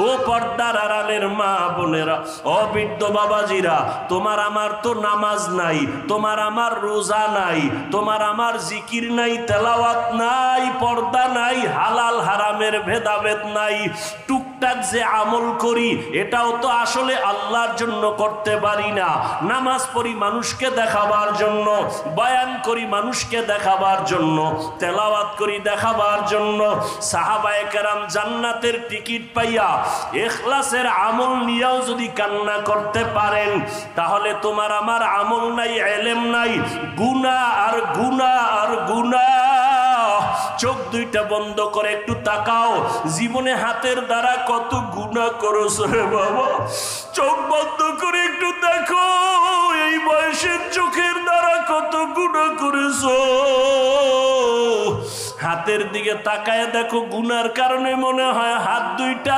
ও পর্দার আড়ালের মা বোনেরা, ও বৃদ্ধ বাবাজিরা, তোমার আমার তো নামাজ নাই, তোমার আমার রোজা নাই, তোমার আমার জিকির নাই, তেলাওয়াত নাই, পর্দা নাই, হালাল হারামের ভেদাভেদ নাই। টুকটাক যে আমল করি এটাও তো আসলে আল্লাহর জন্য করতে পারি না। নামাজ পড়ি মানুষকে দেখাবার জন্য, বয়ান করি মানুষকে দেখাবার জন্য, তেলাওয়াত করি দেখাবার জন্য। সাহাবায়ে কেরাম জান্নাতের টিকিট পাইয়া ইখলাসের আমল নিয়েও যদি কান্না করতে পারেন, তাহলে তোমার আমার আমল নাই, ইলম নাই, গুনাহ আর গুনাহ আর গুনাহ। চোখ দুইটা বন্ধ করে একটু তাকাও, জীবনে হাতের দ্বারা কত গুনাহ করেছো রে বাবা। চোখ বন্ধ করে একটু দেখো, এই বয়সের চোখের দ্বারা কত গুনাহ করেছো। হাতের দিকে তাকায় দেখো, গুনার কারণে মনে হয় হাত দুইটা